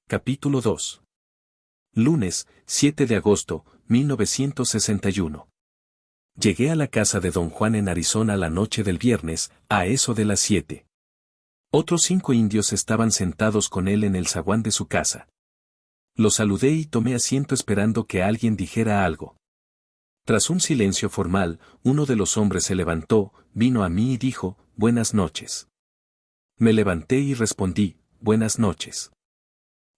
Capítulo 2. Lunes, 7 de agosto, 1961. Llegué a la casa de don Juan en Arizona la noche del viernes, a eso de las 7. Otros 5 indios estaban sentados con él en el zaguán de su casa. Los saludé y tomé asiento esperando que alguien dijera algo. Tras un silencio formal, uno de los hombres se levantó, vino a mí y dijo, «Buenas noches». Me levanté y respondí, «Buenas noches».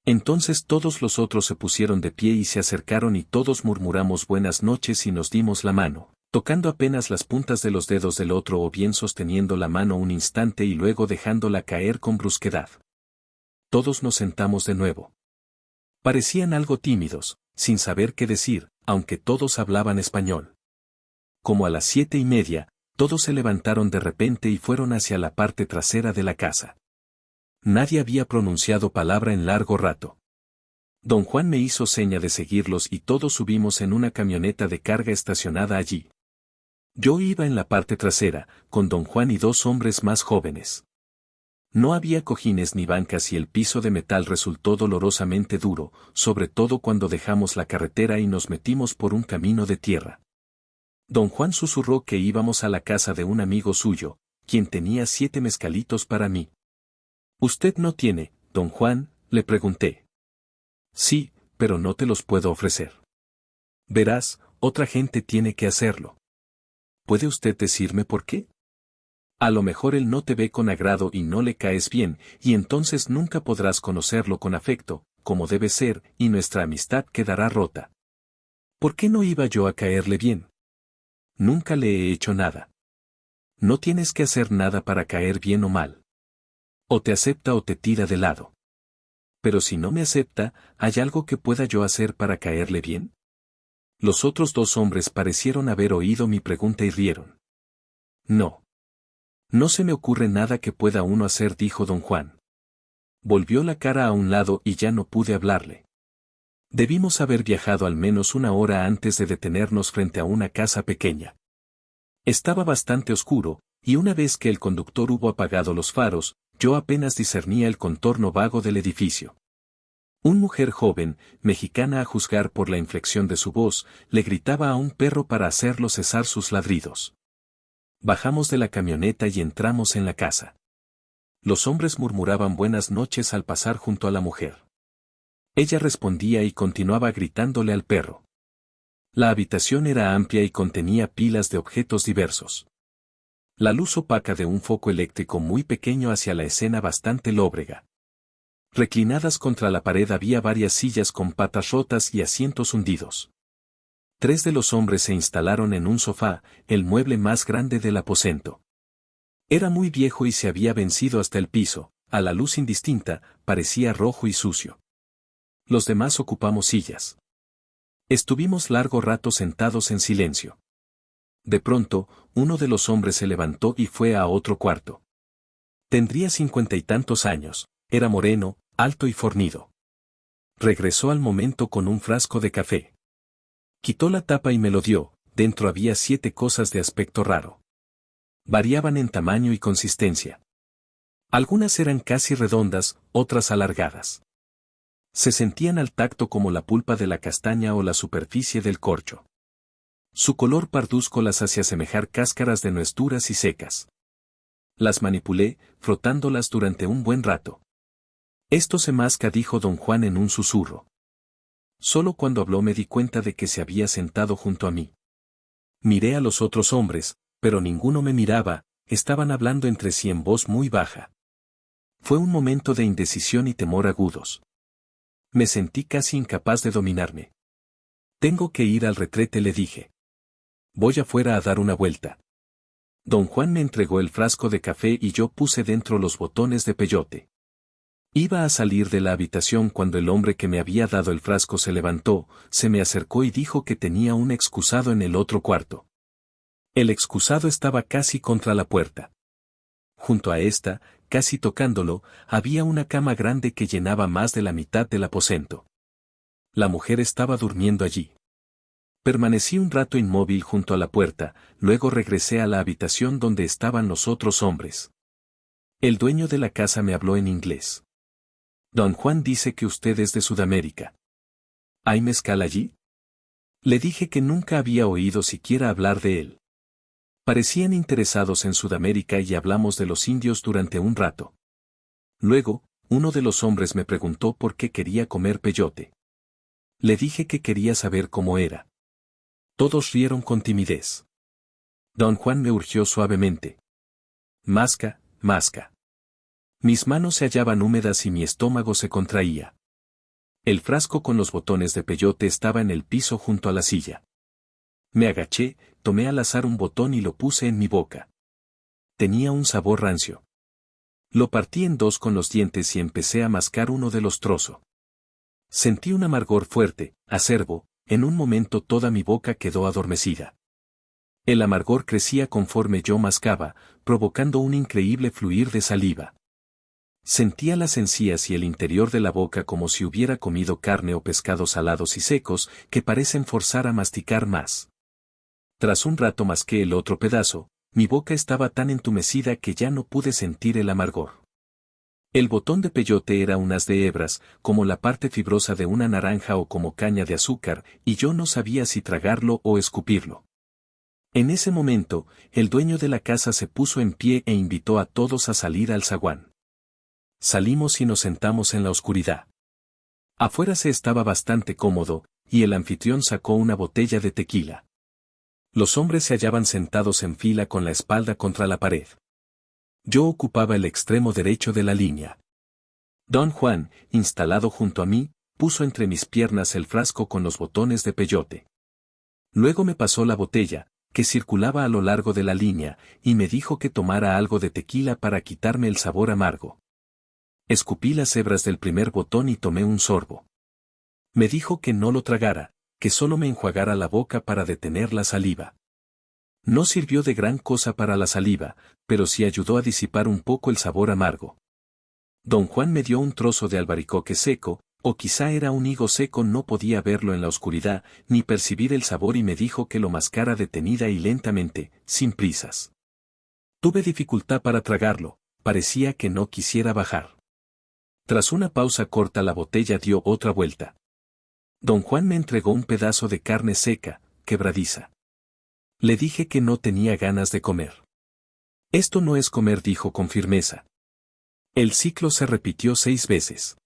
Entonces todos los otros se pusieron de pie y se acercaron y todos murmuramos buenas noches y nos dimos la mano, tocando apenas las puntas de los dedos del otro o bien sosteniendo la mano un instante y luego dejándola caer con brusquedad. Todos nos sentamos de nuevo. Parecían algo tímidos, sin saber qué decir, aunque todos hablaban español. Como a las 7:30, todos se levantaron de repente y fueron hacia la parte trasera de la casa. Nadie había pronunciado palabra en largo rato. Don Juan me hizo seña de seguirlos y todos subimos en una camioneta de carga estacionada allí. Yo iba en la parte trasera, con don Juan y 2 hombres más jóvenes. No había cojines ni bancas y el piso de metal resultó dolorosamente duro, sobre todo cuando dejamos la carretera y nos metimos por un camino de tierra. Don Juan susurró que íbamos a la casa de un amigo suyo, quien tenía 7 mezcalitos para mí. «¿Usted no tiene, don Juan?», le pregunté. «Sí, pero no te los puedo ofrecer. Verás, otra gente tiene que hacerlo». «¿Puede usted decirme por qué?». «A lo mejor él no te ve con agrado y no le caes bien, y entonces nunca podrás conocerlo con afecto, como debe ser, y nuestra amistad quedará rota». «¿Por qué no iba yo a caerle bien? Nunca le he hecho nada». «No tienes que hacer nada para caer bien o mal. O te acepta o te tira de lado». «Pero si no me acepta, ¿hay algo que pueda yo hacer para caerle bien?». Los otros 2 hombres parecieron haber oído mi pregunta y rieron. «No. No se me ocurre nada que pueda uno hacer», dijo don Juan. Volvió la cara a un lado y ya no pude hablarle. Debimos haber viajado al menos 1 hora antes de detenernos frente a una casa pequeña. Estaba bastante oscuro, y una vez que el conductor hubo apagado los faros, yo apenas discernía el contorno vago del edificio. Una mujer joven, mexicana a juzgar por la inflexión de su voz, le gritaba a un perro para hacerlo cesar sus ladridos. Bajamos de la camioneta y entramos en la casa. Los hombres murmuraban buenas noches al pasar junto a la mujer. Ella respondía y continuaba gritándole al perro. La habitación era amplia y contenía pilas de objetos diversos. La luz opaca de un foco eléctrico muy pequeño hacia la escena bastante lóbrega. Reclinadas contra la pared había varias sillas con patas rotas y asientos hundidos. 3 de los hombres se instalaron en un sofá, el mueble más grande del aposento. Era muy viejo y se había vencido hasta el piso, a la luz indistinta, parecía rojo y sucio. Los demás ocupamos sillas. Estuvimos largo rato sentados en silencio. De pronto, uno de los hombres se levantó y fue a otro cuarto. Tendría 50 y tantos años, era moreno, alto y fornido. Regresó al momento con un frasco de café. Quitó la tapa y me lo dio, dentro había 7 cosas de aspecto raro. Variaban en tamaño y consistencia. Algunas eran casi redondas, otras alargadas. Se sentían al tacto como la pulpa de la castaña o la superficie del corcho. Su color parduzco las hacía semejar cáscaras de nuez duras y secas. Las manipulé, frotándolas durante un buen rato. «Esto se masca», dijo don Juan en un susurro. Solo cuando habló me di cuenta de que se había sentado junto a mí. Miré a los otros hombres, pero ninguno me miraba, estaban hablando entre sí en voz muy baja. Fue un momento de indecisión y temor agudos. Me sentí casi incapaz de dominarme. «Tengo que ir al retrete», le dije. «Voy afuera a dar una vuelta». Don Juan me entregó el frasco de café y yo puse dentro los botones de peyote. Iba a salir de la habitación cuando el hombre que me había dado el frasco se levantó, se me acercó y dijo que tenía un excusado en el otro cuarto. El excusado estaba casi contra la puerta. Junto a esta, casi tocándolo, había una cama grande que llenaba más de la mitad del aposento. La mujer estaba durmiendo allí. Permanecí un rato inmóvil junto a la puerta, luego regresé a la habitación donde estaban los otros hombres. El dueño de la casa me habló en inglés. Don Juan dice que usted es de Sudamérica. ¿Hay mezcal allí? Le dije que nunca había oído siquiera hablar de él. Parecían interesados en Sudamérica y hablamos de los indios durante un rato. Luego, uno de los hombres me preguntó por qué quería comer peyote. Le dije que quería saber cómo era. Todos rieron con timidez. Don Juan me urgió suavemente. Masca, masca. Mis manos se hallaban húmedas y mi estómago se contraía. El frasco con los botones de peyote estaba en el piso junto a la silla. Me agaché, tomé al azar un botón y lo puse en mi boca. Tenía un sabor rancio. Lo partí en dos con los dientes y empecé a mascar uno de los trozos. Sentí un amargor fuerte, acerbo, en un momento toda mi boca quedó adormecida. El amargor crecía conforme yo mascaba, provocando un increíble fluir de saliva. Sentía las encías y el interior de la boca como si hubiera comido carne o pescados salados y secos, que parecen forzar a masticar más. Tras un rato masqué el otro pedazo, mi boca estaba tan entumecida que ya no pude sentir el amargor. El botón de peyote era un haz de hebras, como la parte fibrosa de una naranja o como caña de azúcar, y yo no sabía si tragarlo o escupirlo. En ese momento, el dueño de la casa se puso en pie e invitó a todos a salir al zaguán. Salimos y nos sentamos en la oscuridad. Afuera se estaba bastante cómodo, y el anfitrión sacó una botella de tequila. Los hombres se hallaban sentados en fila con la espalda contra la pared. Yo ocupaba el extremo derecho de la línea. Don Juan, instalado junto a mí, puso entre mis piernas el frasco con los botones de peyote. Luego me pasó la botella, que circulaba a lo largo de la línea, y me dijo que tomara algo de tequila para quitarme el sabor amargo. Escupí las hebras del primer botón y tomé un sorbo. Me dijo que no lo tragara, que solo me enjuagara la boca para detener la saliva. No sirvió de gran cosa para la saliva, pero sí ayudó a disipar un poco el sabor amargo. Don Juan me dio un trozo de albaricoque seco, o quizá era un higo seco, no podía verlo en la oscuridad, ni percibir el sabor, y me dijo que lo mascara detenida y lentamente, sin prisas. Tuve dificultad para tragarlo, parecía que no quisiera bajar. Tras una pausa corta la botella dio otra vuelta. Don Juan me entregó un pedazo de carne seca, quebradiza. Le dije que no tenía ganas de comer. Esto no es comer, dijo con firmeza. El ciclo se repitió 6 veces.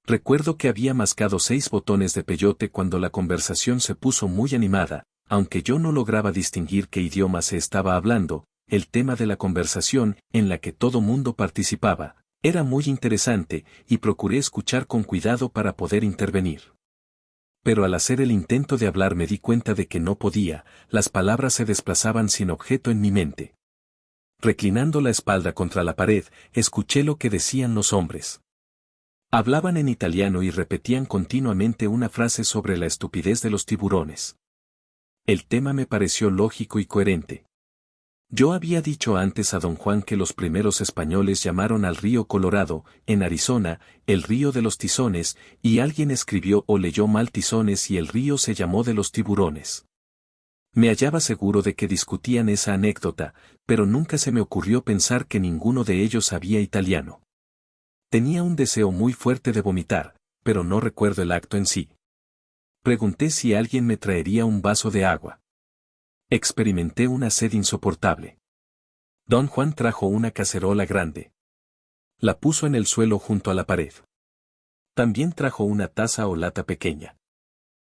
Recuerdo que había mascado 6 botones de peyote cuando la conversación se puso muy animada, aunque yo no lograba distinguir qué idioma se estaba hablando. El tema de la conversación, en la que todo mundo participaba, era muy interesante, y procuré escuchar con cuidado para poder intervenir. Pero al hacer el intento de hablar me di cuenta de que no podía, las palabras se desplazaban sin objeto en mi mente. Reclinando la espalda contra la pared, escuché lo que decían los hombres. Hablaban en italiano y repetían continuamente una frase sobre la estupidez de los tiburones. El tema me pareció lógico y coherente. Yo había dicho antes a don Juan que los primeros españoles llamaron al río Colorado, en Arizona, el río de los tizones, y alguien escribió o leyó mal tizones y el río se llamó de los tiburones. Me hallaba seguro de que discutían esa anécdota, pero nunca se me ocurrió pensar que ninguno de ellos sabía italiano. Tenía un deseo muy fuerte de vomitar, pero no recuerdo el acto en sí. Pregunté si alguien me traería un vaso de agua. Experimenté una sed insoportable. Don Juan trajo una cacerola grande. La puso en el suelo junto a la pared. También trajo una taza o lata pequeña.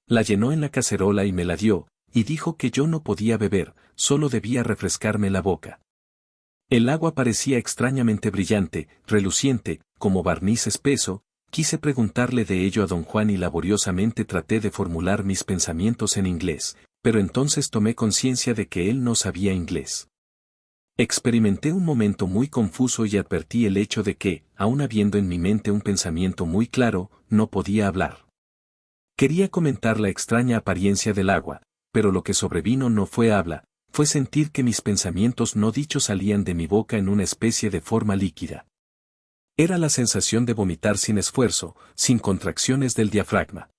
La llenó en la cacerola y me la dio, y dijo que yo no podía beber, solo debía refrescarme la boca. El agua parecía extrañamente brillante, reluciente, como barniz espeso. Quise preguntarle de ello a don Juan y laboriosamente traté de formular mis pensamientos en inglés, pero entonces tomé conciencia de que él no sabía inglés. Experimenté un momento muy confuso y advertí el hecho de que, aun habiendo en mi mente un pensamiento muy claro, no podía hablar. Quería comentar la extraña apariencia del agua, pero lo que sobrevino no fue habla, fue sentir que mis pensamientos no dichos salían de mi boca en una especie de forma líquida. Era la sensación de vomitar sin esfuerzo, sin contracciones del diafragma.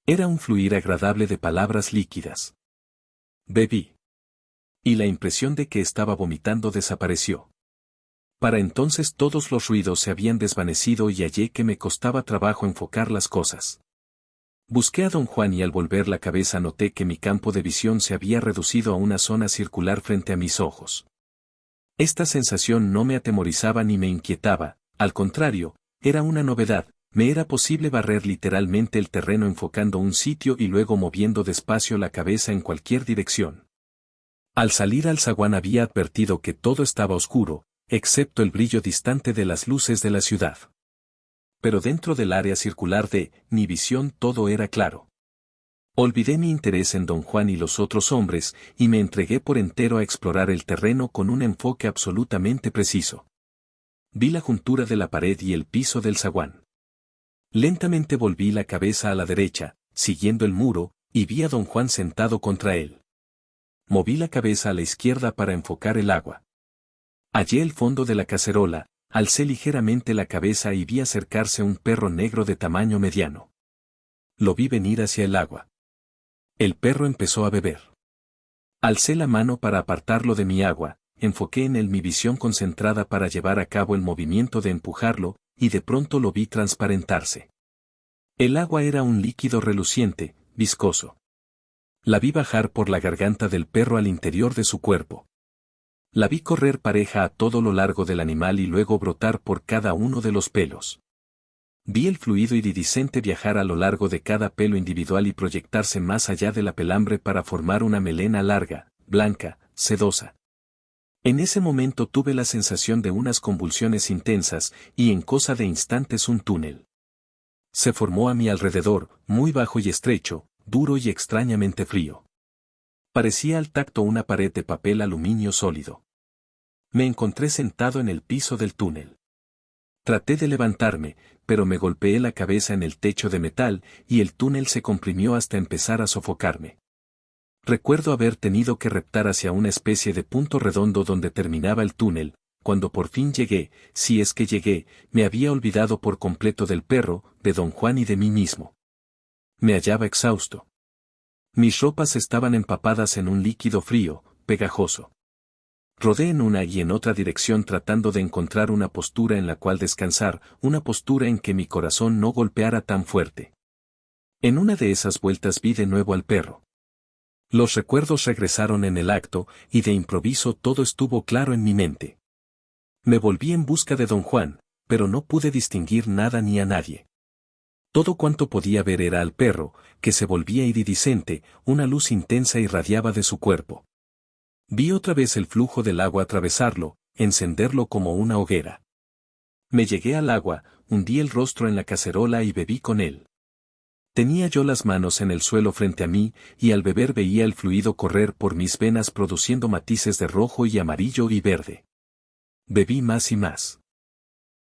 Era un fluir agradable de palabras líquidas. Bebí. Y la impresión de que estaba vomitando desapareció. Para entonces todos los ruidos se habían desvanecido y hallé que me costaba trabajo enfocar las cosas. Busqué a don Juan y al volver la cabeza noté que mi campo de visión se había reducido a una zona circular frente a mis ojos. Esta sensación no me atemorizaba ni me inquietaba, al contrario, era una novedad, me era posible barrer literalmente el terreno enfocando un sitio y luego moviendo despacio la cabeza en cualquier dirección. Al salir al zaguán había advertido que todo estaba oscuro, excepto el brillo distante de las luces de la ciudad. Pero dentro del área circular de mi visión todo era claro. Olvidé mi interés en don Juan y los otros hombres, y me entregué por entero a explorar el terreno con un enfoque absolutamente preciso. Vi la juntura de la pared y el piso del zaguán. Lentamente volví la cabeza a la derecha, siguiendo el muro, y vi a don Juan sentado contra él. Moví la cabeza a la izquierda para enfocar el agua. Hallé el fondo de la cacerola, alcé ligeramente la cabeza y vi acercarse un perro negro de tamaño mediano. Lo vi venir hacia el agua. El perro empezó a beber. Alcé la mano para apartarlo de mi agua, enfoqué en él mi visión concentrada para llevar a cabo el movimiento de empujarlo, y de pronto lo vi transparentarse. El agua era un líquido reluciente, viscoso. La vi bajar por la garganta del perro al interior de su cuerpo. La vi correr pareja a todo lo largo del animal y luego brotar por cada uno de los pelos. Vi el fluido iridiscente viajar a lo largo de cada pelo individual y proyectarse más allá de la pelambre para formar una melena larga, blanca, sedosa. En ese momento tuve la sensación de unas convulsiones intensas, y en cosa de instantes un túnel se formó a mi alrededor, muy bajo y estrecho, duro y extrañamente frío. Parecía al tacto una pared de papel aluminio sólido. Me encontré sentado en el piso del túnel. Traté de levantarme, pero me golpeé la cabeza en el techo de metal, y el túnel se comprimió hasta empezar a sofocarme. Recuerdo haber tenido que reptar hacia una especie de punto redondo donde terminaba el túnel. Cuando por fin llegué, si es que llegué, me había olvidado por completo del perro, de don Juan y de mí mismo. Me hallaba exhausto. Mis ropas estaban empapadas en un líquido frío, pegajoso. Rodé en una y en otra dirección tratando de encontrar una postura en la cual descansar, una postura en que mi corazón no golpeara tan fuerte. En una de esas vueltas vi de nuevo al perro. Los recuerdos regresaron en el acto, y de improviso todo estuvo claro en mi mente. Me volví en busca de don Juan, pero no pude distinguir nada ni a nadie. Todo cuanto podía ver era al perro, que se volvía iridiscente, una luz intensa irradiaba de su cuerpo. Vi otra vez el flujo del agua atravesarlo, encenderlo como una hoguera. Me llegué al agua, hundí el rostro en la cacerola y bebí con él. Tenía yo las manos en el suelo frente a mí, y al beber veía el fluido correr por mis venas produciendo matices de rojo y amarillo y verde. Bebí más y más.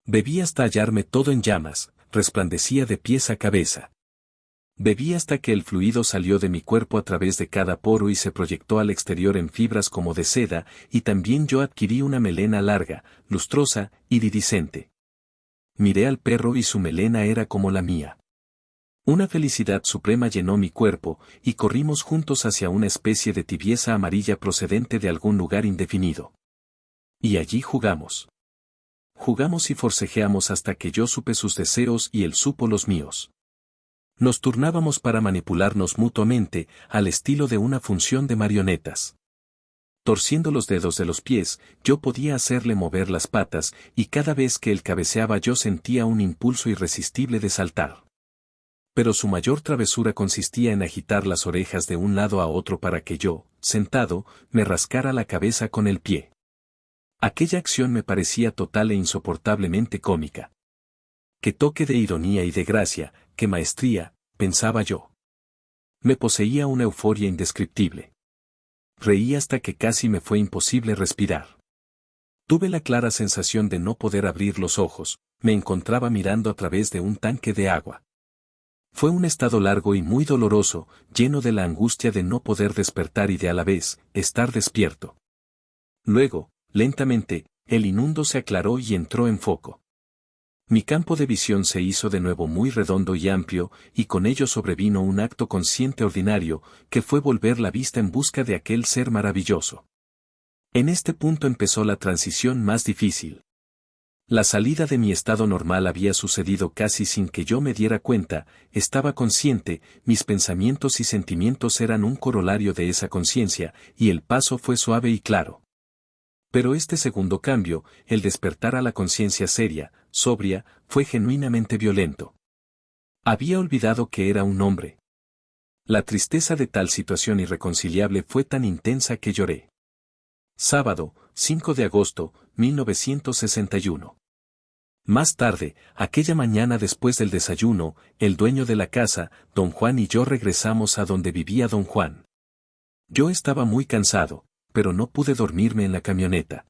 Bebí hasta hallarme todo en llamas, resplandecía de pies a cabeza. Bebí hasta que el fluido salió de mi cuerpo a través de cada poro y se proyectó al exterior en fibras como de seda, y también yo adquirí una melena larga, lustrosa, iridiscente. Miré al perro y su melena era como la mía. Una felicidad suprema llenó mi cuerpo, y corrimos juntos hacia una especie de tibieza amarilla procedente de algún lugar indefinido. Y allí jugamos. Jugamos y forcejeamos hasta que yo supe sus deseos y él supo los míos. Nos turnábamos para manipularnos mutuamente, al estilo de una función de marionetas. Torciendo los dedos de los pies, yo podía hacerle mover las patas, y cada vez que él cabeceaba yo sentía un impulso irresistible de saltar. Pero su mayor travesura consistía en agitar las orejas de un lado a otro para que yo, sentado, me rascara la cabeza con el pie. Aquella acción me parecía total e insoportablemente cómica. Qué toque de ironía y de gracia, qué maestría, pensaba yo. Me poseía una euforia indescriptible. Reí hasta que casi me fue imposible respirar. Tuve la clara sensación de no poder abrir los ojos, me encontraba mirando a través de un tanque de agua. Fue un estado largo y muy doloroso, lleno de la angustia de no poder despertar y de a la vez, estar despierto. Luego, lentamente, el inundo se aclaró y entró en foco. Mi campo de visión se hizo de nuevo muy redondo y amplio, y con ello sobrevino un acto consciente ordinario, que fue volver la vista en busca de aquel ser maravilloso. En este punto empezó la transición más difícil. La salida de mi estado normal había sucedido casi sin que yo me diera cuenta, estaba consciente, mis pensamientos y sentimientos eran un corolario de esa conciencia, y el paso fue suave y claro. Pero este segundo cambio, el despertar a la conciencia seria, sobria, fue genuinamente violento. Había olvidado que era un hombre. La tristeza de tal situación irreconciliable fue tan intensa que lloré. Sábado, 5 de agosto, 1961. Más tarde, aquella mañana después del desayuno, el dueño de la casa, don Juan y yo regresamos a donde vivía don Juan. Yo estaba muy cansado, pero no pude dormirme en la camioneta.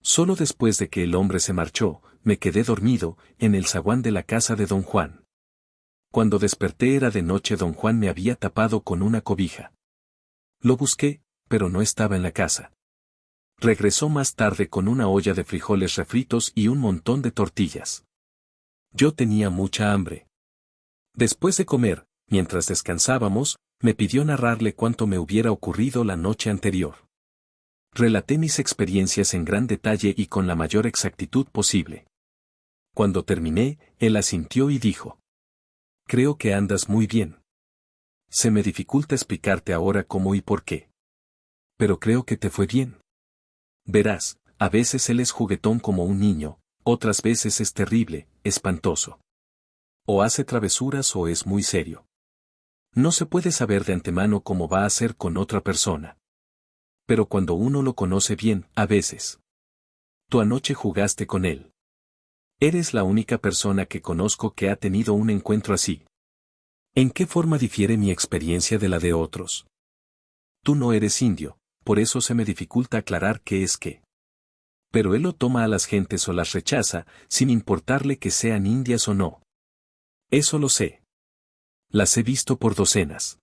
Solo después de que el hombre se marchó, me quedé dormido, en el zaguán de la casa de don Juan. Cuando desperté era de noche. Don Juan me había tapado con una cobija. Lo busqué, pero no estaba en la casa. Regresó más tarde con una olla de frijoles refritos y un montón de tortillas. Yo tenía mucha hambre. Después de comer, mientras descansábamos, me pidió narrarle cuánto me hubiera ocurrido la noche anterior. Relaté mis experiencias en gran detalle y con la mayor exactitud posible. Cuando terminé, él asintió y dijo: «Creo que andas muy bien. Se me dificulta explicarte ahora cómo y por qué. Pero creo que te fue bien. Verás, a veces él es juguetón como un niño, otras veces es terrible, espantoso. O hace travesuras o es muy serio. No se puede saber de antemano cómo va a ser con otra persona. Pero cuando uno lo conoce bien, a veces. Tú anoche jugaste con él. Eres la única persona que conozco que ha tenido un encuentro así. ¿En qué forma difiere mi experiencia de la de otros? Tú no eres indio, por eso se me dificulta aclarar qué es qué. Pero él lo toma a las gentes o las rechaza, sin importarle que sean indias o no. Eso lo sé. Las he visto por docenas.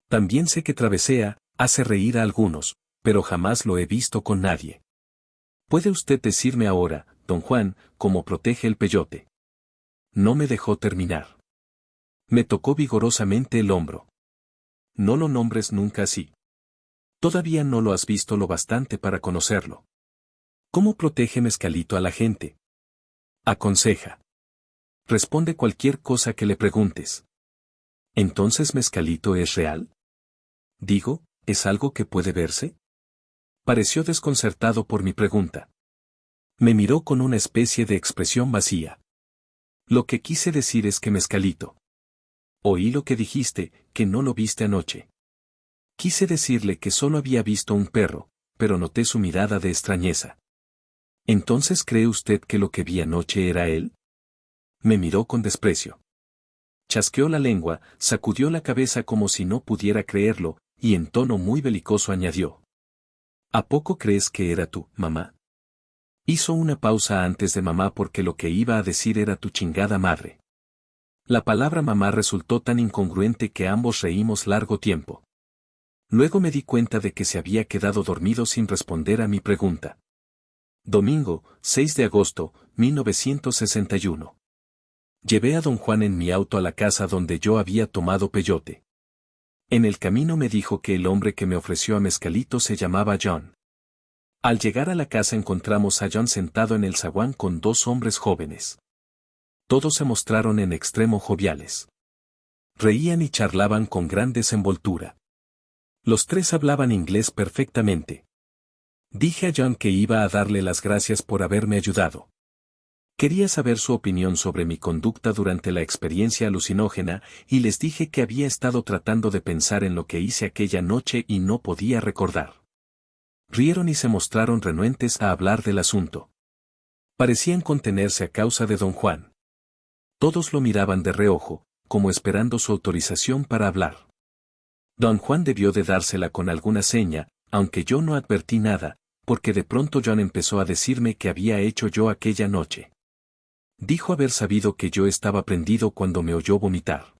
También sé que travesea, hace reír a algunos, pero jamás lo he visto con nadie. ¿Puede usted decirme ahora, don Juan, cómo protege el peyote? No me dejó terminar. Me tocó vigorosamente el hombro. No lo nombres nunca así. Todavía no lo has visto lo bastante para conocerlo. ¿Cómo protege Mezcalito a la gente? Aconseja. Responde cualquier cosa que le preguntes. ¿Entonces Mezcalito es real? Digo, ¿es algo que puede verse? Pareció desconcertado por mi pregunta. Me miró con una especie de expresión vacía. Lo que quise decir es que Mezcalito. Oí lo que dijiste, que no lo viste anoche. Quise decirle que solo había visto un perro, pero noté su mirada de extrañeza. ¿Entonces cree usted que lo que vi anoche era él? Me miró con desprecio. Chasqueó la lengua, sacudió la cabeza como si no pudiera creerlo, y en tono muy belicoso añadió: ¿A poco crees que era tú, mamá? Hizo una pausa antes de mamá porque lo que iba a decir era tu chingada madre. La palabra mamá resultó tan incongruente que ambos reímos largo tiempo. Luego me di cuenta de que se había quedado dormido sin responder a mi pregunta. Domingo, 6 de agosto, 1961. Llevé a don Juan en mi auto a la casa donde yo había tomado peyote. En el camino me dijo que el hombre que me ofreció a Mezcalito se llamaba John. Al llegar a la casa encontramos a John sentado en el zaguán con dos hombres jóvenes. Todos se mostraron en extremo joviales. Reían y charlaban con gran desenvoltura. Los tres hablaban inglés perfectamente. Dije a John que iba a darle las gracias por haberme ayudado. Quería saber su opinión sobre mi conducta durante la experiencia alucinógena y les dije que había estado tratando de pensar en lo que hice aquella noche y no podía recordar. Rieron y se mostraron renuentes a hablar del asunto. Parecían contenerse a causa de don Juan. Todos lo miraban de reojo, como esperando su autorización para hablar. Don Juan debió de dársela con alguna seña, aunque yo no advertí nada, porque de pronto John empezó a decirme qué había hecho yo aquella noche. Dijo haber sabido que yo estaba prendido cuando me oyó vomitar.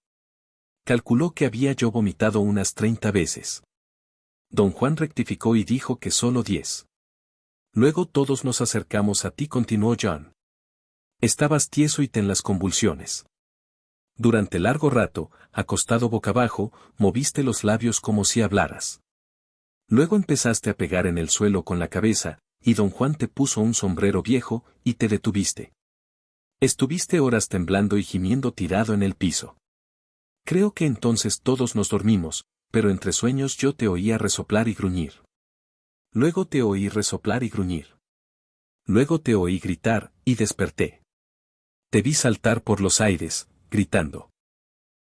Calculó que había yo vomitado unas 30 veces. Don Juan rectificó y dijo que solo 10. Luego todos nos acercamos a ti, continuó John. Estabas tieso y ten las convulsiones. Durante largo rato, acostado boca abajo, moviste los labios como si hablaras. Luego empezaste a pegar en el suelo con la cabeza, y don Juan te puso un sombrero viejo, y te detuviste. Estuviste horas temblando y gimiendo tirado en el piso. Creo que entonces todos nos dormimos, pero entre sueños yo te oía resoplar y gruñir. Luego te oí resoplar y gruñir. Luego te oí gritar, y desperté. Te vi saltar por los aires, gritando.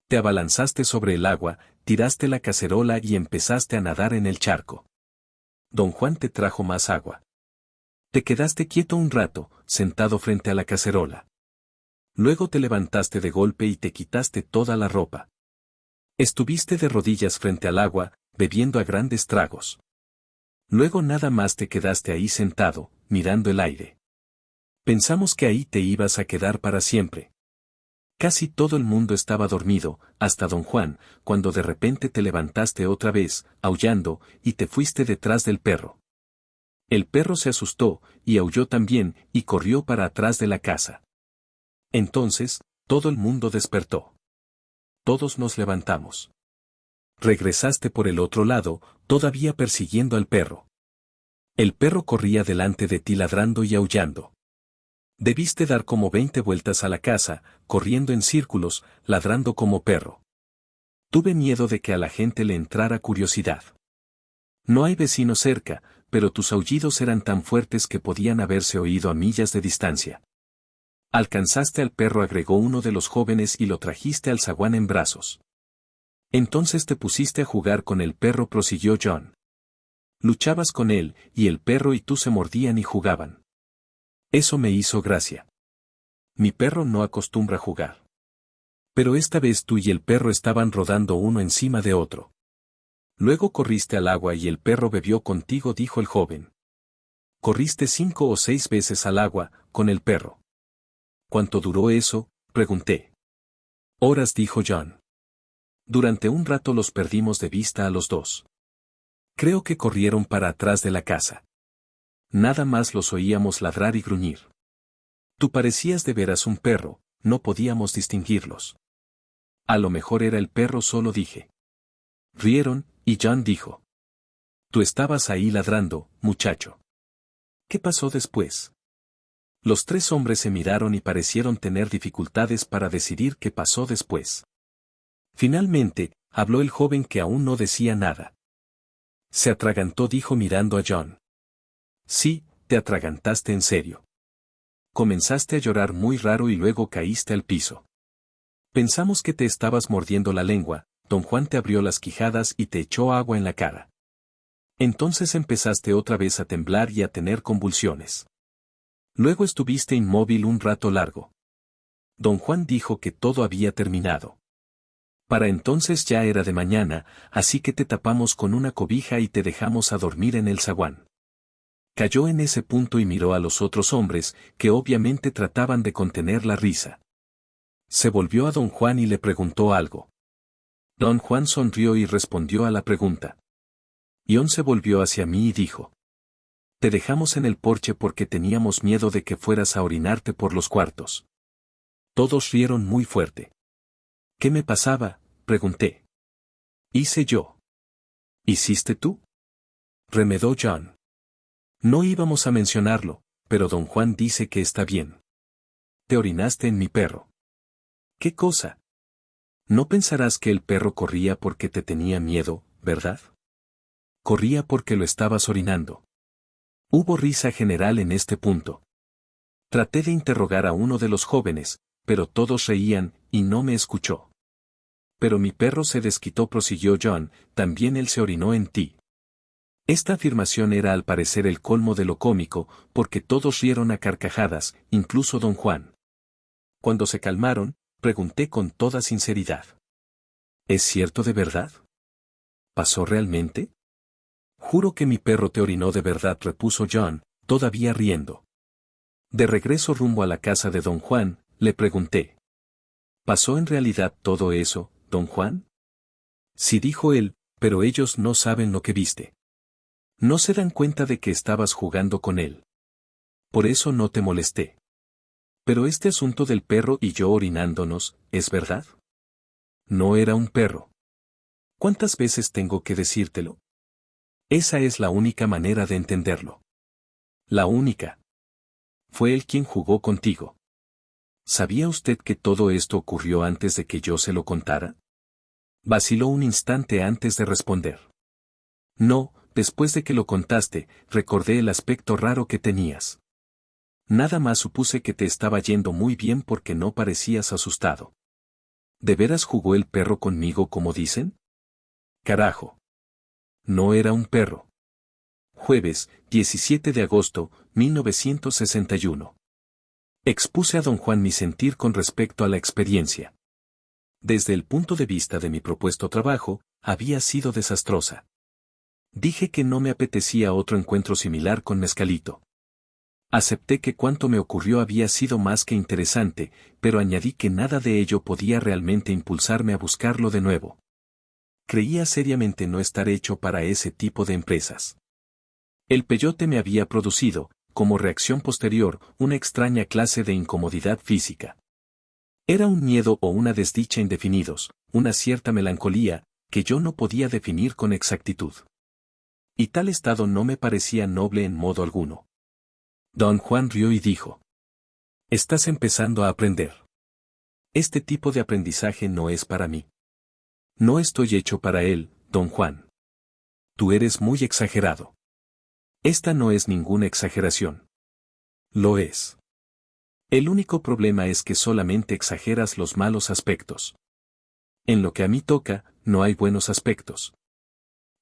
Te abalanzaste sobre el agua, tiraste la cacerola y empezaste a nadar en el charco. Don Juan te trajo más agua. Te quedaste quieto un rato, sentado frente a la cacerola. Luego te levantaste de golpe y te quitaste toda la ropa. Estuviste de rodillas frente al agua, bebiendo a grandes tragos. Luego nada más te quedaste ahí sentado, mirando el aire. Pensamos que ahí te ibas a quedar para siempre. Casi todo el mundo estaba dormido, hasta don Juan, cuando de repente te levantaste otra vez, aullando, y te fuiste detrás del perro. El perro se asustó, y aulló también, y corrió para atrás de la casa. Entonces, todo el mundo despertó. Todos nos levantamos. Regresaste por el otro lado, todavía persiguiendo al perro. El perro corría delante de ti ladrando y aullando. Debiste dar como 20 vueltas a la casa, corriendo en círculos, ladrando como perro. Tuve miedo de que a la gente le entrara curiosidad. No hay vecinos cerca, pero tus aullidos eran tan fuertes que podían haberse oído a millas de distancia. Alcanzaste al perro, agregó uno de los jóvenes, y lo trajiste al zaguán en brazos. Entonces te pusiste a jugar con el perro, prosiguió John. Luchabas con él, y el perro y tú se mordían y jugaban. Eso me hizo gracia. Mi perro no acostumbra jugar. Pero esta vez tú y el perro estaban rodando uno encima de otro. Luego corriste al agua y el perro bebió contigo, dijo el joven. Corriste 5 o 6 veces al agua, con el perro. ¿Cuánto duró eso?, pregunté. Horas, dijo John. Durante un rato los perdimos de vista a los dos. Creo que corrieron para atrás de la casa. Nada más los oíamos ladrar y gruñir. Tú parecías de veras un perro, no podíamos distinguirlos. A lo mejor era el perro solo, dije. Rieron, y John dijo. Tú estabas ahí ladrando, muchacho. ¿Qué pasó después? Los 3 hombres se miraron y parecieron tener dificultades para decidir qué pasó después. Finalmente, habló el joven, que aún no decía nada. Se atragantó, dijo mirando a John. Sí, te atragantaste en serio. Comenzaste a llorar muy raro y luego caíste al piso. Pensamos que te estabas mordiendo la lengua. Don Juan te abrió las quijadas y te echó agua en la cara. Entonces empezaste otra vez a temblar y a tener convulsiones. Luego estuviste inmóvil un rato largo. Don Juan dijo que todo había terminado. Para entonces ya era de mañana, así que te tapamos con una cobija y te dejamos a dormir en el zaguán. Cayó en ese punto y miró a los otros hombres, que obviamente trataban de contener la risa. Se volvió a don Juan y le preguntó algo. Don Juan sonrió y respondió a la pregunta. John se volvió hacia mí y dijo. Te dejamos en el porche porque teníamos miedo de que fueras a orinarte por los cuartos. Todos rieron muy fuerte. ¿Qué me pasaba?, pregunté. Hice yo. ¿Hiciste tú?, remedó John. No íbamos a mencionarlo, pero don Juan dice que está bien. Te orinaste en mi perro. ¿Qué cosa? No pensarás que el perro corría porque te tenía miedo, ¿verdad? Corría porque lo estabas orinando. Hubo risa general en este punto. Traté de interrogar a uno de los jóvenes, pero todos reían, y no me escuchó. Pero mi perro se desquitó, prosiguió John, también él se orinó en ti. Esta afirmación era al parecer el colmo de lo cómico, porque todos rieron a carcajadas, incluso don Juan. Cuando se calmaron, pregunté con toda sinceridad. ¿Es cierto de verdad? ¿Pasó realmente? Juro que mi perro te orinó de verdad, repuso John, todavía riendo. De regreso rumbo a la casa de don Juan, le pregunté. ¿Pasó en realidad todo eso, don Juan? Sí, dijo él, pero ellos no saben lo que viste. No se dan cuenta de que estabas jugando con él. Por eso no te molesté. Pero este asunto del perro y yo orinándonos, ¿es verdad? No era un perro. ¿Cuántas veces tengo que decírtelo? Esa es la única manera de entenderlo. La única. Fue él quien jugó contigo. ¿Sabía usted que todo esto ocurrió antes de que yo se lo contara? Vaciló un instante antes de responder. No, después de que lo contaste, recordé el aspecto raro que tenías. Nada más supuse que te estaba yendo muy bien porque no parecías asustado. ¿De veras jugó el perro conmigo como dicen? Carajo. No era un perro. Jueves, 17 de agosto, 1961. Expuse a don Juan mi sentir con respecto a la experiencia. Desde el punto de vista de mi propuesto trabajo, había sido desastrosa. Dije que no me apetecía otro encuentro similar con Mezcalito. Acepté que cuanto me ocurrió había sido más que interesante, pero añadí que nada de ello podía realmente impulsarme a buscarlo de nuevo. Creía seriamente no estar hecho para ese tipo de empresas. El peyote me había producido, como reacción posterior, una extraña clase de incomodidad física. Era un miedo o una desdicha indefinidos, una cierta melancolía, que yo no podía definir con exactitud. Y tal estado no me parecía noble en modo alguno. Don Juan rió y dijo: «Estás empezando a aprender. Este tipo de aprendizaje no es para mí. No estoy hecho para él, don Juan. Tú eres muy exagerado». Esta no es ninguna exageración. Lo es. El único problema es que solamente exageras los malos aspectos. En lo que a mí toca, no hay buenos aspectos.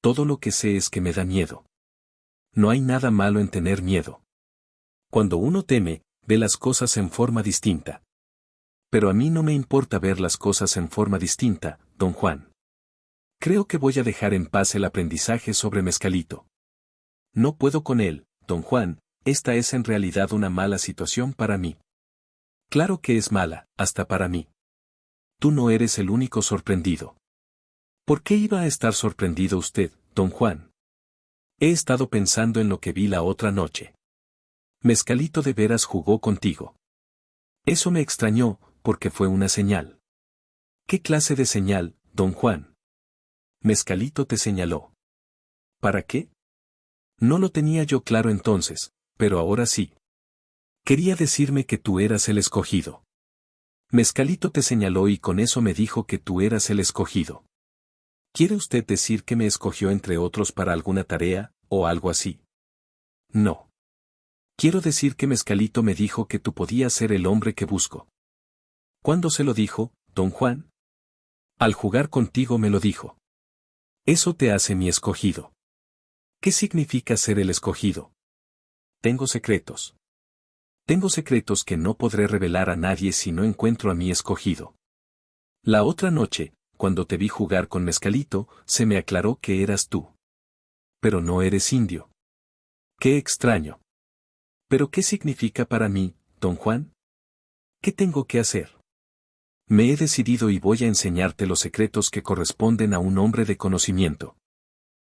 Todo lo que sé es que me da miedo. No hay nada malo en tener miedo. Cuando uno teme, ve las cosas en forma distinta. Pero a mí no me importa ver las cosas en forma distinta, don Juan. Creo que voy a dejar en paz el aprendizaje sobre Mezcalito. No puedo con él, don Juan, esta es en realidad una mala situación para mí. Claro que es mala, hasta para mí. Tú no eres el único sorprendido. ¿Por qué iba a estar sorprendido usted, don Juan? He estado pensando en lo que vi la otra noche. Mezcalito de veras jugó contigo. Eso me extrañó, porque fue una señal. ¿Qué clase de señal, don Juan? Mezcalito te señaló. ¿Para qué? No lo tenía yo claro entonces, pero ahora sí. Quería decirme que tú eras el escogido. Mezcalito te señaló y con eso me dijo que tú eras el escogido. ¿Quiere usted decir que me escogió entre otros para alguna tarea, o algo así? No. Quiero decir que Mezcalito me dijo que tú podías ser el hombre que busco. ¿Cuándo se lo dijo, don Juan? Al jugar contigo me lo dijo. Eso te hace mi escogido. ¿Qué significa ser el escogido? Tengo secretos. Tengo secretos que no podré revelar a nadie si no encuentro a mi escogido. La otra noche, cuando te vi jugar con Mezcalito, se me aclaró que eras tú. Pero no eres indio. Qué extraño. ¿Pero qué significa para mí, don Juan? ¿Qué tengo que hacer? Me he decidido y voy a enseñarte los secretos que corresponden a un hombre de conocimiento.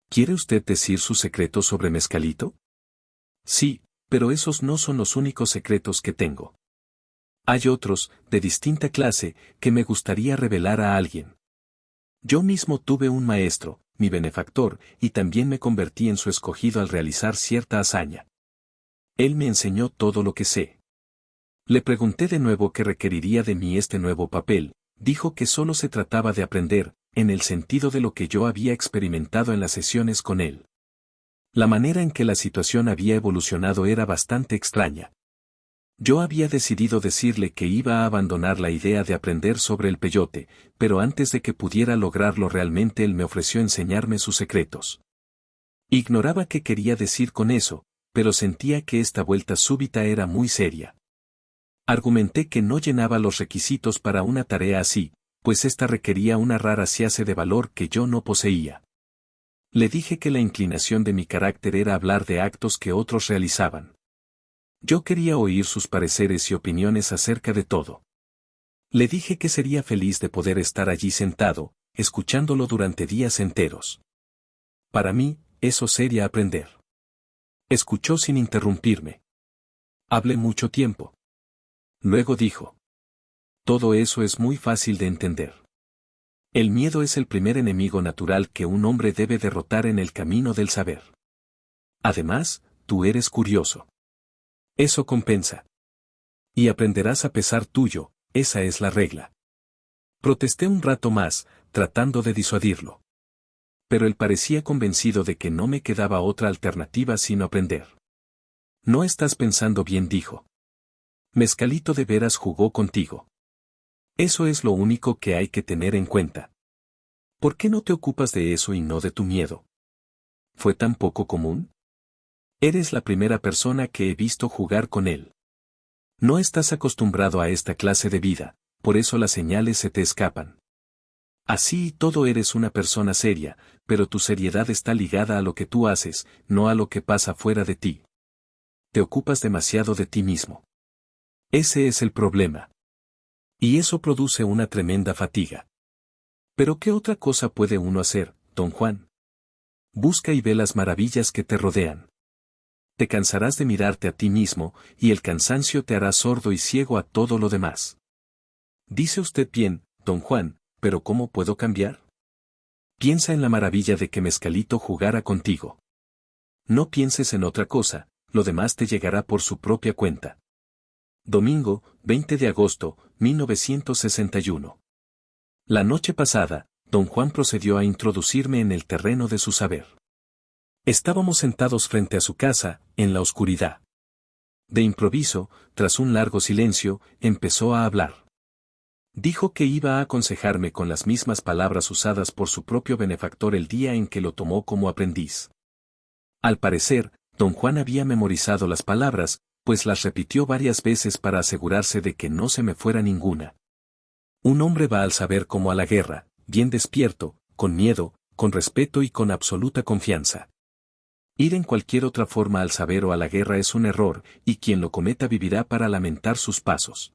¿Quiere usted decir sus secretos sobre Mezcalito? Sí, pero esos no son los únicos secretos que tengo. Hay otros, de distinta clase, que me gustaría revelar a alguien. Yo mismo tuve un maestro, mi benefactor, y también me convertí en su escogido al realizar cierta hazaña. Él me enseñó todo lo que sé. Le pregunté de nuevo qué requeriría de mí este nuevo papel, dijo que solo se trataba de aprender, en el sentido de lo que yo había experimentado en las sesiones con él. La manera en que la situación había evolucionado era bastante extraña. Yo había decidido decirle que iba a abandonar la idea de aprender sobre el peyote, pero antes de que pudiera lograrlo realmente él me ofreció enseñarme sus secretos. Ignoraba qué quería decir con eso, pero sentía que esta vuelta súbita era muy seria. Argumenté que no llenaba los requisitos para una tarea así, pues esta requería una rara clase de valor que yo no poseía. Le dije que la inclinación de mi carácter era hablar de actos que otros realizaban. Yo quería oír sus pareceres y opiniones acerca de todo. Le dije que sería feliz de poder estar allí sentado, escuchándolo durante días enteros. Para mí, eso sería aprender. Escuchó sin interrumpirme. Hablé mucho tiempo. Luego dijo: todo eso es muy fácil de entender. El miedo es el primer enemigo natural que un hombre debe derrotar en el camino del saber. Además, tú eres curioso. Eso compensa. Y aprenderás a pesar tuyo, esa es la regla. Protesté un rato más, tratando de disuadirlo. Pero él parecía convencido de que no me quedaba otra alternativa sino aprender. No estás pensando bien, dijo. Mescalito de veras jugó contigo. Eso es lo único que hay que tener en cuenta. ¿Por qué no te ocupas de eso y no de tu miedo? ¿Fue tan poco común? Eres la primera persona que he visto jugar con él. No estás acostumbrado a esta clase de vida, por eso las señales se te escapan. Así y todo eres una persona seria, pero tu seriedad está ligada a lo que tú haces, no a lo que pasa fuera de ti. Te ocupas demasiado de ti mismo. Ese es el problema. Y eso produce una tremenda fatiga. Pero ¿qué otra cosa puede uno hacer, don Juan? Busca y ve las maravillas que te rodean. Te cansarás de mirarte a ti mismo, y el cansancio te hará sordo y ciego a todo lo demás. Dice usted bien, don Juan, pero ¿cómo puedo cambiar? Piensa en la maravilla de que Mescalito jugara contigo. No pienses en otra cosa, lo demás te llegará por su propia cuenta. Domingo, 20 de agosto, 1961. La noche pasada, don Juan procedió a introducirme en el terreno de su saber. Estábamos sentados frente a su casa, en la oscuridad. De improviso, tras un largo silencio, empezó a hablar. Dijo que iba a aconsejarme con las mismas palabras usadas por su propio benefactor el día en que lo tomó como aprendiz. Al parecer, don Juan había memorizado las palabras, pues las repitió varias veces para asegurarse de que no se me fuera ninguna. Un hombre va al saber como a la guerra, bien despierto, con miedo, con respeto y con absoluta confianza. Ir en cualquier otra forma al saber o a la guerra es un error, y quien lo cometa vivirá para lamentar sus pasos.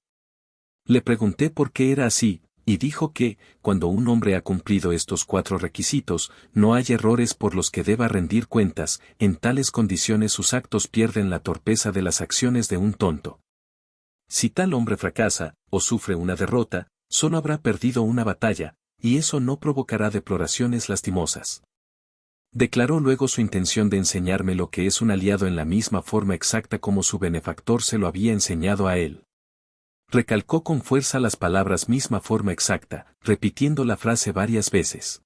Le pregunté por qué era así, y dijo que, cuando un hombre ha cumplido estos 4 requisitos, no hay errores por los que deba rendir cuentas, en tales condiciones sus actos pierden la torpeza de las acciones de un tonto. Si tal hombre fracasa, o sufre una derrota, solo habrá perdido una batalla, y eso no provocará deploraciones lastimosas. Declaró luego su intención de enseñarme lo que es un aliado en la misma forma exacta como su benefactor se lo había enseñado a él. Recalcó con fuerza las palabras misma forma exacta, repitiendo la frase varias veces.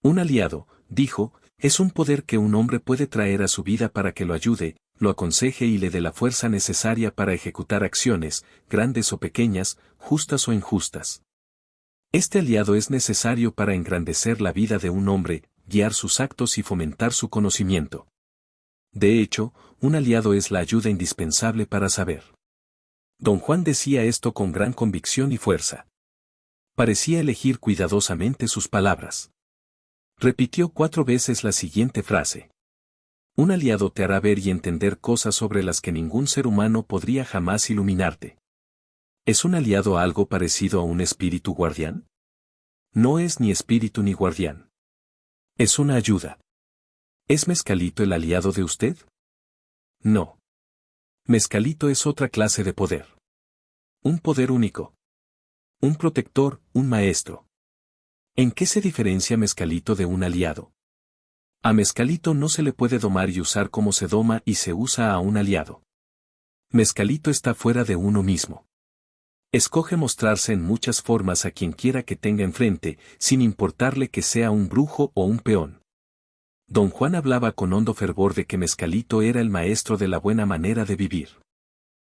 Un aliado, dijo, es un poder que un hombre puede traer a su vida para que lo ayude, lo aconseje y le dé la fuerza necesaria para ejecutar acciones, grandes o pequeñas, justas o injustas. Este aliado es necesario para engrandecer la vida de un hombre, guiar sus actos y fomentar su conocimiento. De hecho, un aliado es la ayuda indispensable para saber. Don Juan decía esto con gran convicción y fuerza. Parecía elegir cuidadosamente sus palabras. Repitió 4 veces la siguiente frase. Un aliado te hará ver y entender cosas sobre las que ningún ser humano podría jamás iluminarte. ¿Es un aliado algo parecido a un espíritu guardián? No es ni espíritu ni guardián. Es una ayuda. ¿Es Mescalito el aliado de usted? No. Mescalito es otra clase de poder. Un poder único. Un protector, un maestro. ¿En qué se diferencia Mescalito de un aliado? A Mescalito no se le puede domar y usar como se doma y se usa a un aliado. Mescalito está fuera de uno mismo. Escoge mostrarse en muchas formas a quien quiera que tenga enfrente, sin importarle que sea un brujo o un peón. Don Juan hablaba con hondo fervor de que Mescalito era el maestro de la buena manera de vivir.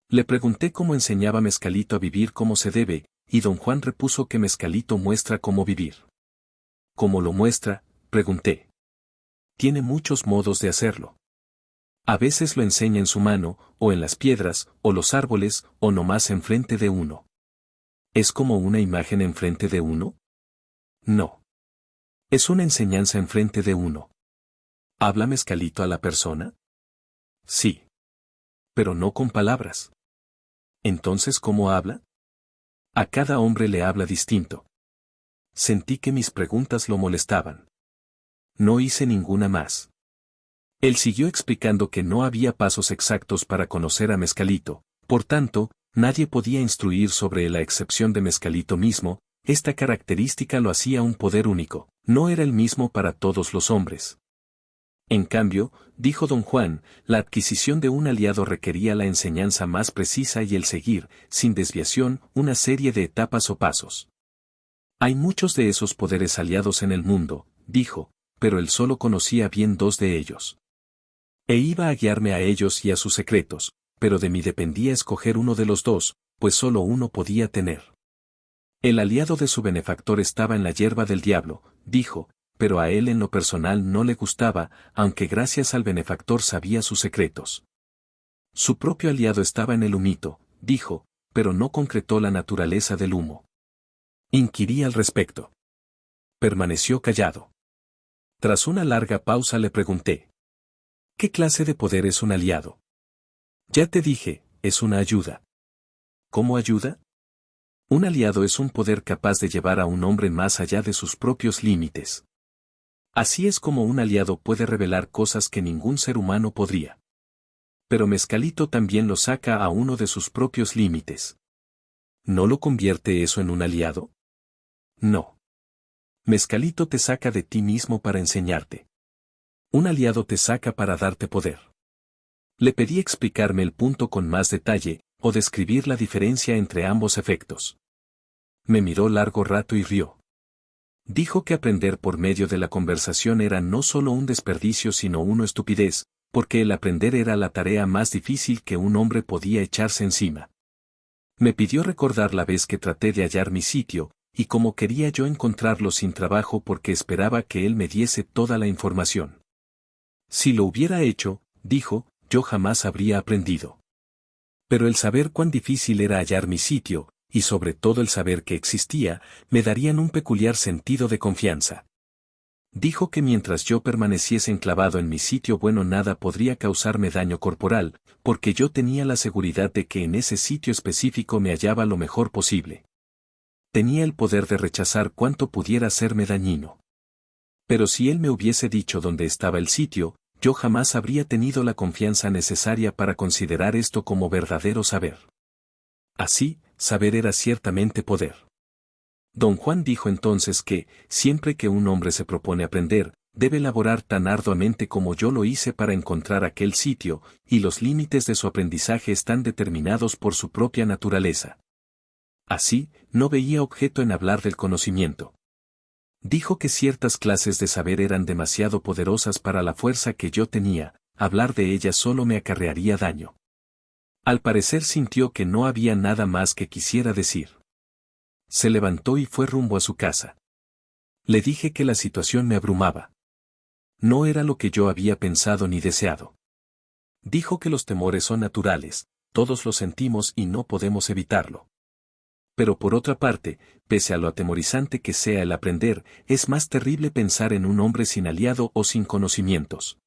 Le pregunté cómo enseñaba Mescalito a vivir como se debe, y don Juan repuso que Mescalito muestra cómo vivir. ¿Cómo lo muestra?, pregunté. Tiene muchos modos de hacerlo. A veces lo enseña en su mano, o en las piedras, o los árboles, o nomás enfrente de uno. ¿Es como una imagen enfrente de uno? No. Es una enseñanza enfrente de uno. ¿Habla Mescalito a la persona? Sí. Pero no con palabras. ¿Entonces cómo habla? A cada hombre le habla distinto. Sentí que mis preguntas lo molestaban. No hice ninguna más. Él siguió explicando que no había pasos exactos para conocer a Mescalito, por tanto, nadie podía instruir sobre él a excepción de Mescalito mismo. Esta característica lo hacía un poder único, no era el mismo para todos los hombres. En cambio, dijo don Juan, la adquisición de un aliado requería la enseñanza más precisa y el seguir, sin desviación, una serie de etapas o pasos. Hay muchos de esos poderes aliados en el mundo, dijo, pero él solo conocía bien 2 de ellos. E iba a guiarme a ellos y a sus secretos, pero de mí dependía escoger uno de los 2, pues solo uno podía tener. El aliado de su benefactor estaba en la hierba del diablo, dijo, pero a él en lo personal no le gustaba, aunque gracias al benefactor sabía sus secretos. Su propio aliado estaba en el humito, dijo, pero no concretó la naturaleza del humo. Inquirí al respecto. Permaneció callado. Tras una larga pausa le pregunté. ¿Qué clase de poder es un aliado? Ya te dije, es una ayuda. ¿Cómo ayuda? Un aliado es un poder capaz de llevar a un hombre más allá de sus propios límites. Así es como un aliado puede revelar cosas que ningún ser humano podría. Pero Mezcalito también lo saca a uno de sus propios límites. ¿No lo convierte eso en un aliado? No. Mezcalito te saca de ti mismo para enseñarte. Un aliado te saca para darte poder. Le pedí explicarme el punto con más detalle, o describir la diferencia entre ambos efectos. Me miró largo rato y rió. Dijo que aprender por medio de la conversación era no solo un desperdicio sino una estupidez, porque el aprender era la tarea más difícil que un hombre podía echarse encima. Me pidió recordar la vez que traté de hallar mi sitio, y cómo quería yo encontrarlo sin trabajo porque esperaba que él me diese toda la información. Si lo hubiera hecho, dijo, yo jamás habría aprendido. Pero el saber cuán difícil era hallar mi sitio, y sobre todo el saber que existía, me darían un peculiar sentido de confianza. Dijo que mientras yo permaneciese enclavado en mi sitio bueno nada podría causarme daño corporal, porque yo tenía la seguridad de que en ese sitio específico me hallaba lo mejor posible. Tenía el poder de rechazar cuanto pudiera serme dañino. Pero si él me hubiese dicho dónde estaba el sitio, yo jamás habría tenido la confianza necesaria para considerar esto como verdadero saber. Así, saber era ciertamente poder. Don Juan dijo entonces que, siempre que un hombre se propone aprender, debe laborar tan arduamente como yo lo hice para encontrar aquel sitio, y los límites de su aprendizaje están determinados por su propia naturaleza. Así, no veía objeto en hablar del conocimiento. Dijo que ciertas clases de saber eran demasiado poderosas para la fuerza que yo tenía, hablar de ellas solo me acarrearía daño. Al parecer sintió que no había nada más que quisiera decir. Se levantó y fue rumbo a su casa. Le dije que la situación me abrumaba. No era lo que yo había pensado ni deseado. Dijo que los temores son naturales, todos los sentimos y no podemos evitarlo. Pero por otra parte, pese a lo atemorizante que sea el aprender, es más terrible pensar en un hombre sin aliado o sin conocimientos.